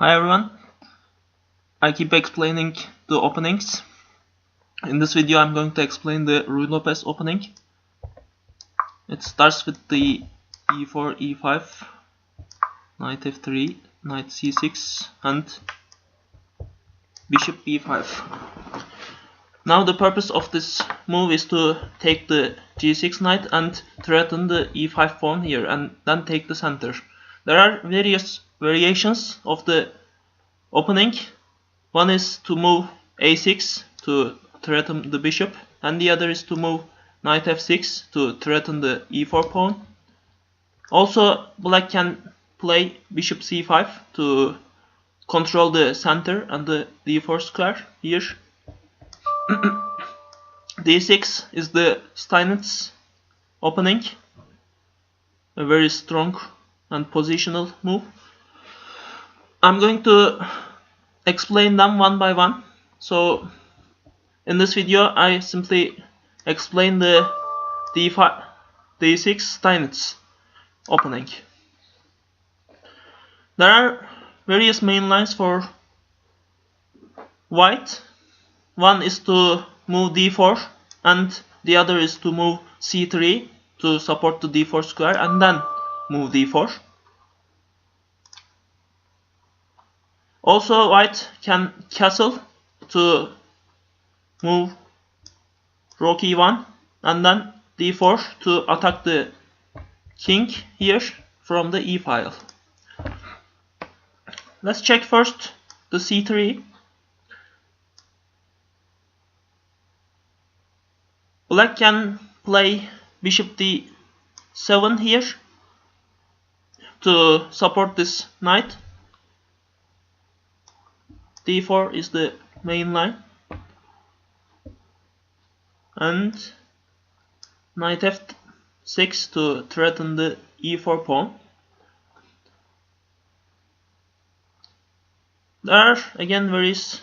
Hi everyone, I keep explaining the openings. In this video I'm going to explain the Ruy Lopez opening. It starts with the e4, e5, knight f3, knight c6 and bishop b5. Now the purpose of this move is to take the g6 knight and threaten the e5 pawn here and then take the center. There are various variations of the opening. One is to move a6 to threaten the bishop, and the other is to move knight f6 to threaten the e4 pawn. Also, black can play bishop c5 to control the center and the d4 square here. d6 is the Steinitz opening, a very strong and positional move. I'm going to explain them one by one. So in this video I simply explain the d5, d6 Steinitz opening. There are various main lines for white. One is to move d4 and the other is to move c3 to support the d4 square and then move d4. Also, white can castle to move rook e1 and then d4 to attack the king here from the e file. Let's check first the c3. Black can play bishop d7 here to support this knight. d4 is the main line, and knight f6 to threaten the e4 pawn. There are again various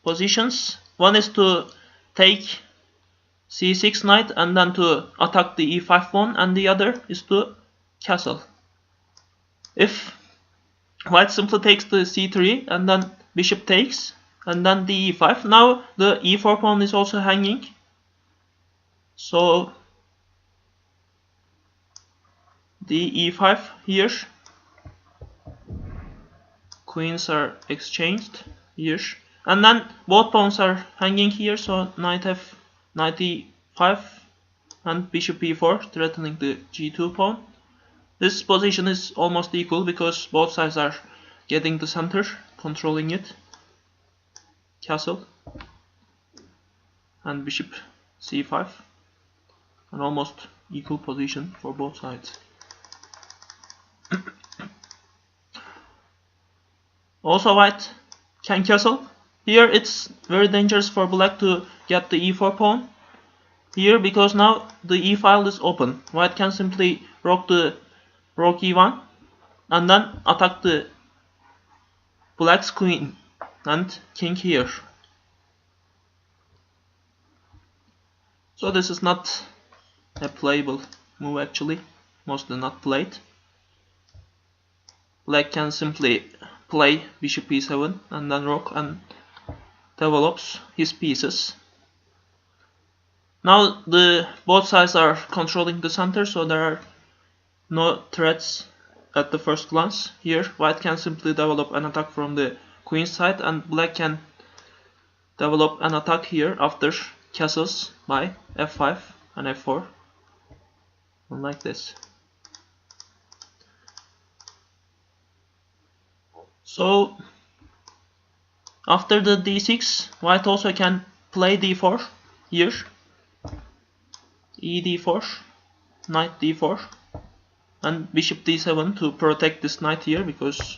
positions. One is to take c6 knight and then to attack the e5 pawn, and the other is to castle. If white simply takes the c3 and then bishop takes and then the e5, now the e4 pawn is also hanging, so the e5 here, queens are exchanged here, and then both pawns are hanging here, so knight e5 and bishop e4 threatening the g2 pawn. This position is almost equal because both sides are getting the center, controlling it. Castle and bishop c5, an almost equal position for both sides. Also, white can castle. Here it's very dangerous for black to get the e4 pawn here, because now the e file is open. White can simply rook e1 and then attack the black's queen and king here. So this is not a playable move, actually, mostly not played. Black can simply play bishop e7 and then rook and develops his pieces. Now both sides are controlling the center, so there are no threats at the first glance. Here white can simply develop an attack from the queen side, and black can develop an attack here after castles by f5 and f4, and like this. So after the d6, white also can play d4 here, e4, knight d4 and bishop d7 to protect this knight here, because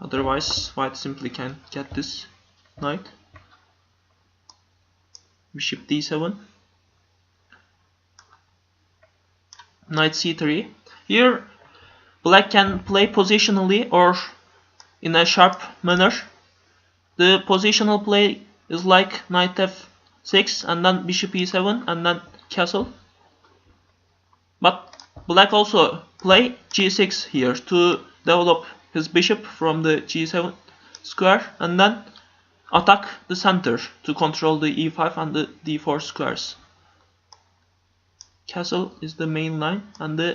otherwise white simply can't get this knight. Bishop d7, knight c3. Here black can play positionally or in a sharp manner. The positional play is like knight f6 and then bishop e7 and then castle. But black also play g6 here to develop his bishop from the g7 square and then attack the center to control the e5 and the d4 squares. Castle is the main line and the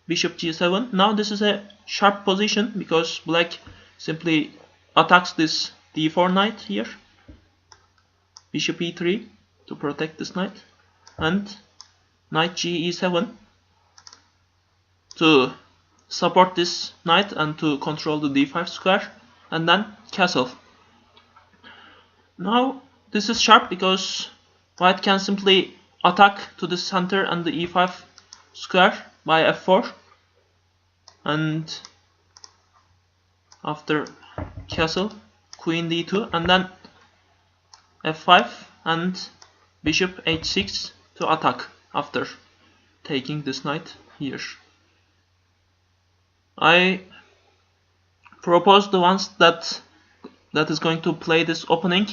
bishop g7. Now this is a sharp position because black simply attacks this d4 knight here. Bishop e3 to protect this knight and knight ge7 to support this knight and to control the d5 square, and then castle. Now this is sharp because white can simply attack to the center and the e5 square by f4, and after castle queen d2 and then f5 and bishop h6 to attack after taking this knight here. I propose the ones that is going to play this opening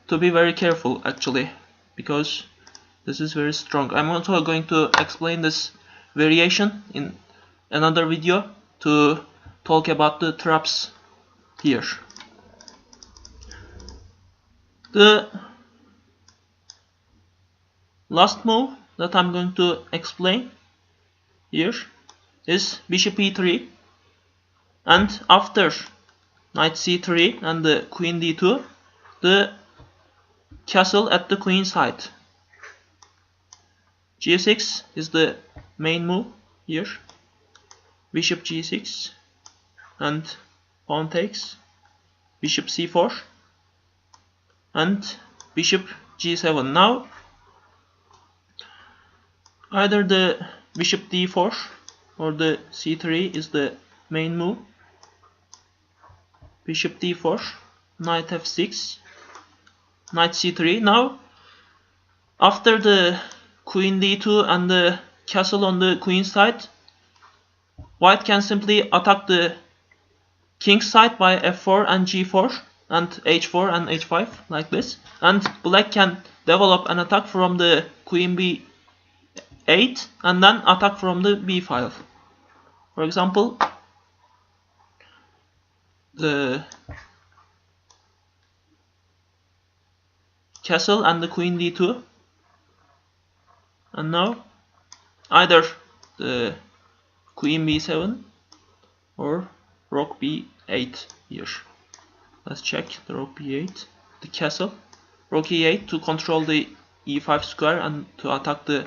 to be very careful actually, because this is very strong. I'm also going to explain this variation in another video to talk about the traps here. The last move that I'm going to explain here is bishop e3, and after knight c3 and the queen d2, the castle at the queen side. g6 is the main move here. Bishop g6 and pawn takes, bishop c4 and bishop g7. Now either the bishop d4 or the c3 is the main move. Bishop d4, knight f6, knight c3. Now after the queen d2 and the castle on the queen side, white can simply attack the king side by f4 and g4 and h4 and h5 like this, and black can develop an attack from the queen b8 and then attack from the b file. For example, the castle and the queen d2, and now either the queen b7 or rook b8 here. Let's check the rook b8, the castle, rook e8 to control the e5 square and to attack the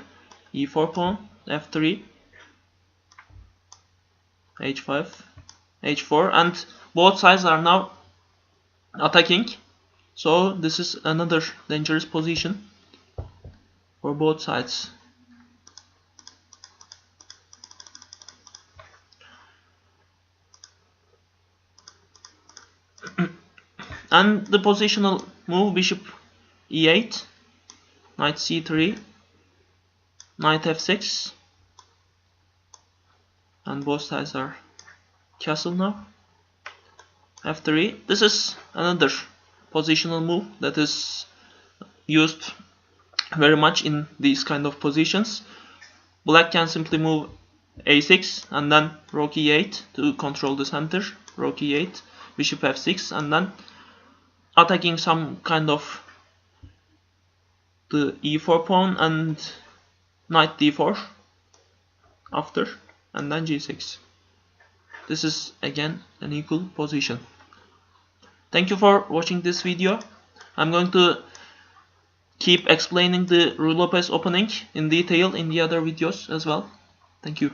e4 pawn, f3, h5, h4, and both sides are now attacking, so this is another dangerous position for both sides. And the positional move, bishop e8, knight c3, knight f6, and both sides are castle now. f3. This is another positional move that is used very much in these kind of positions. Black can simply move a6 and then rook e8 to control the center, rook e8, bishop f6, and then attacking some kind of the e4 pawn and knight d4 after, and then g6. This is again an equal position. Thank you for watching this video. I'm going to keep explaining the Ruy Lopez opening in detail in the other videos as well. Thank you.